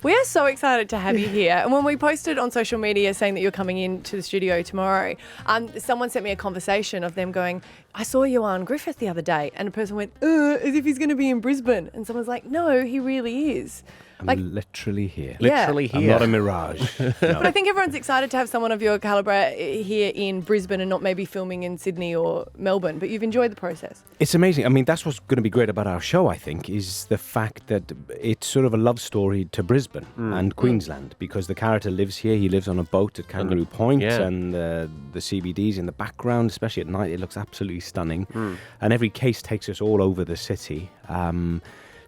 We are so excited to have you here. And when we posted on social media saying that you're coming into the studio tomorrow, someone sent me a conversation of them going, I saw Ioan Gruffudd the other day. And a person went, as if he's going to be in Brisbane. And someone's like, no, he really is. I'm literally here. Yeah. Literally here. I'm not a mirage. No. But I think everyone's excited to have someone of your calibre here in Brisbane and not maybe filming in Sydney or Melbourne. But you've enjoyed the process. It's amazing. I mean, that's what's going to be great about our show, I think, is the fact that it's sort of a love story to Brisbane and Queensland, because the character lives here. He lives on a boat at Kangaroo Point, and the CBD's in the background, especially at night. It looks absolutely stunning. And every case takes us all over the city.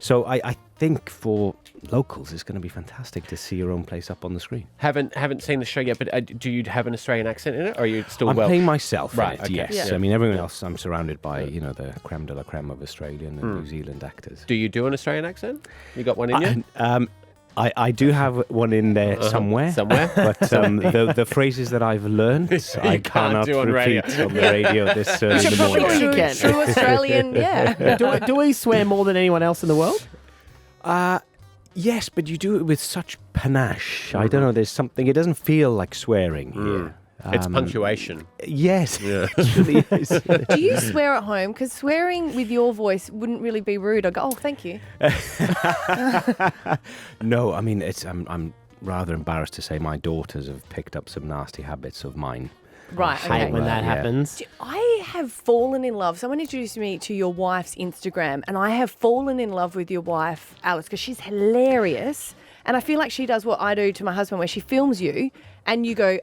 So I think for locals, it's going to be fantastic to see your own place up on the screen. Haven't seen the show yet, but do you have an Australian accent in it, or are you still I'm playing myself Right, in it, okay. yes. Yeah. I mean, everyone else, I'm surrounded by, the creme de la creme of Australian and New Zealand actors. Do you do an Australian accent? You got one in you? I do have one in there somewhere. But the phrases that I've learned, I cannot do on repeat radio. on the radio this early in the morning. Sure you can. True Australian, yeah. Do we swear more than anyone else in the world? Yes, but you do it with such panache. I don't know, there's something, it doesn't feel like swearing here. It's punctuation. Yes, it really is. Do you swear at home? Because swearing with your voice wouldn't really be rude. I go, oh, thank you. No, I mean, I'm rather embarrassed to say my daughters have picked up some nasty habits of mine. Right, Hate okay. when that Yeah. happens. I have fallen in love. Someone introduced me to your wife's Instagram, and I have fallen in love with your wife, Alice, because she's hilarious. And I feel like she does what I do to my husband, where she films you and you go,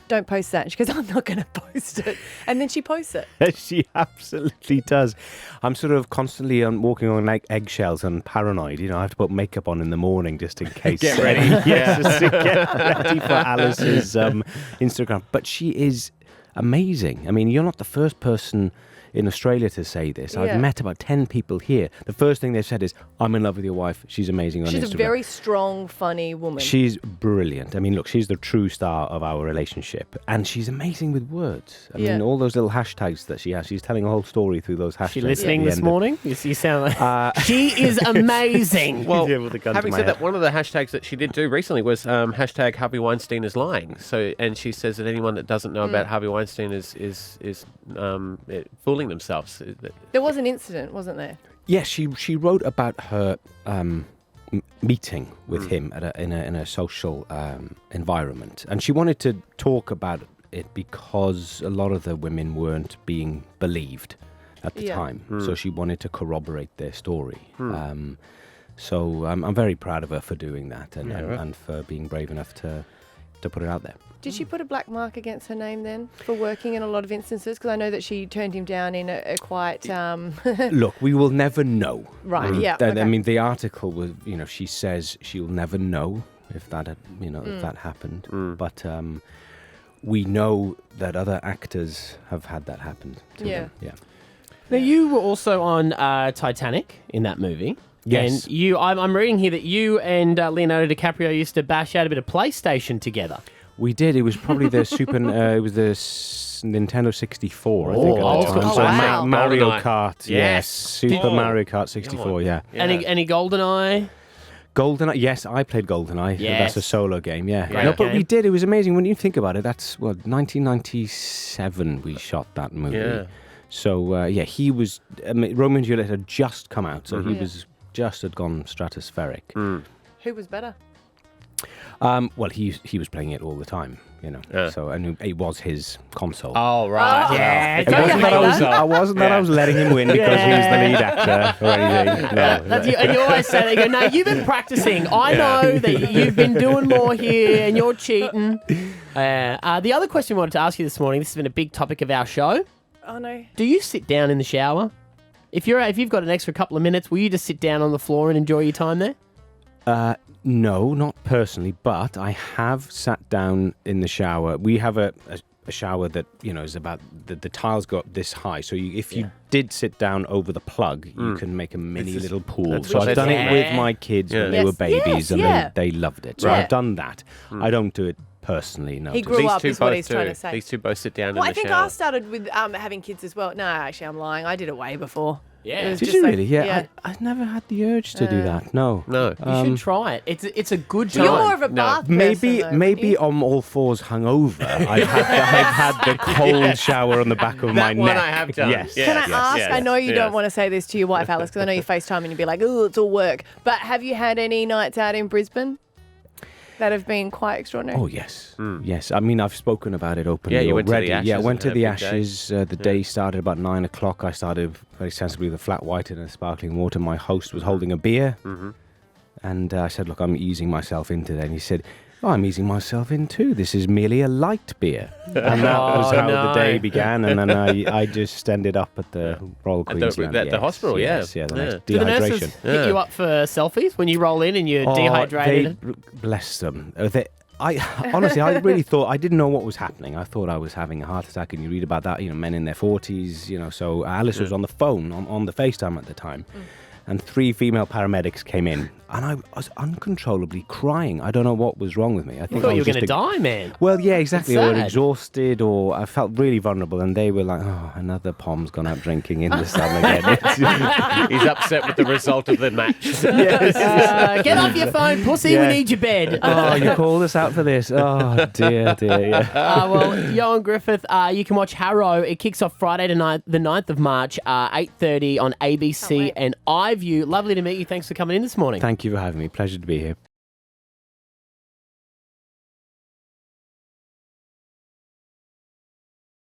don't post that. And she goes, I'm not going to post it. And then she posts it. She absolutely does. I'm sort of constantly walking on eggshells and paranoid. I have to put makeup on in the morning just in case. Get ready. Yes, just to get ready for Alice's Instagram. But she is amazing. I mean, you're not the first person in Australia to say this. Yeah. I've met about 10 people here. The first thing they've said is, I'm in love with your wife. She's amazing on Instagram. She's a very strong, funny woman. She's brilliant. I mean, look, she's the true star of our relationship. And she's amazing with words. I mean, all those little hashtags that she has, she's telling a whole story through those hashtags. She listening at the this end morning? You sound like... She is amazing. Well, Yeah, with the gun to having my said head. that, one of the hashtags that she did do recently was hashtag Harvey Weinstein is lying. So, and she says that anyone that doesn't know about Harvey Weinstein is fooling themselves. There was an incident, wasn't there? Yes, she wrote about her meeting with him at in a social environment. And she wanted to talk about it because a lot of the women weren't being believed at the time. So she wanted to corroborate their story. So I'm very proud of her for doing that and for being brave enough to put it out there. Did she put a black mark against her name then for working in a lot of instances? Because I know that she turned him down in a quite... Look, we will never know. Right, yeah. I Okay. mean, the article was, she says she'll never know if that, if that happened. But we know that other actors have had that happen to them. Yeah. Now, you were also on Titanic in that movie. Yes. And I'm reading here that you and Leonardo DiCaprio used to bash out a bit of PlayStation together. We did. It was probably the Nintendo 64, I think, at old the school. time. Oh, So wow. Mario GoldenEye. Kart. Yes. Super Mario Kart 64, yeah. Any GoldenEye? GoldenEye, yes, I played GoldenEye. Yes. That's a solo game, yeah. Great No, but game. we did. It was amazing. When you think about it, that's, 1997 we shot that movie. Yeah. So, he was... Romeo and Juliet had just come out, so he was just had gone stratospheric. Who was better? Well, he was playing it all the time, Yeah. So, and it was his console. Oh, right. Oh. Yeah. It wasn't that I was letting him win because he was the Yeah. lead actor or anything. No. And you always say, they go, no, you've been practicing. I know that you've been doing more here and you're cheating. The other question we wanted to ask you this morning, this has been a big topic of our show. Oh, no. Do you sit down in the shower? If you've got an extra couple of minutes, will you just sit down on the floor and enjoy your time there? No, not personally, but I have sat down in the shower. We have a shower that, is about, the tiles go up this high. So if you did sit down over the plug, you can make a mini little pool. So I've done it with my kids when they were babies and they loved it. So Yeah. I've done that. I don't do it personally, no. He grew up is what he's trying to say. These two both sit down Well, in I the think shower. I started with having kids as well. No, actually, I'm lying. I did it way before. Yeah. was Did just you like- really? Yeah. I never had the urge to do that. No. No. You should try it. It's a good time. You're more of a bath person, Maybe though, maybe wouldn't you? on all fours hungover. I've had the cold shower on the back of my That one neck. I have done. Yes. Yeah. Can I Yes, ask? yes, I know you yes. don't want to say this to your wife, Alice, because I know you FaceTime and you'd be like, "Oh, it's all work." But have you had any nights out in Brisbane that have been quite extraordinary? Oh yes, yes. I mean, I've spoken about it openly Yeah, you went to the already. Ashes Yeah, I went to and the had a big day. Ashes. The day started about 9 o'clock. I started very sensibly with a flat white and a sparkling water. My host was holding a beer, and I said, "Look, I'm easing myself into that." And he said, "Oh, I'm easing myself in too. This is merely a light beer." And that was how the day began. And then I just ended up at the Royal At the- Queensland. at the hospital, yes, yeah. The Yeah. next Do the nurses dehydration. hit you up for selfies when you roll in and you're dehydrated? Bless them. Honestly, I really thought, I didn't know what was happening. I thought I was having a heart attack, and you read about that, men in their 40s, so Alice was on the phone, on the FaceTime at the time, and 3 female paramedics came in, and I was uncontrollably crying. I don't know what was wrong with me. I I think thought I you were was going to just die, man. Well, yeah, exactly. It's Or sad. exhausted, or I felt really vulnerable, and they were like, "Oh, another Pom's gone out drinking in the sun again." He's upset with the result of the match. Get off your phone, pussy. Yeah. We need your bed. Oh, you called us out for this. Oh, dear, yeah. Well, Ioan Gruffudd, you can watch Harrow. It kicks off Friday tonight, the 9th of March, 8:30 on ABC wait. and iView. Lovely to meet you. Thanks for coming in this morning. Thank you for having me. Pleasure to be here.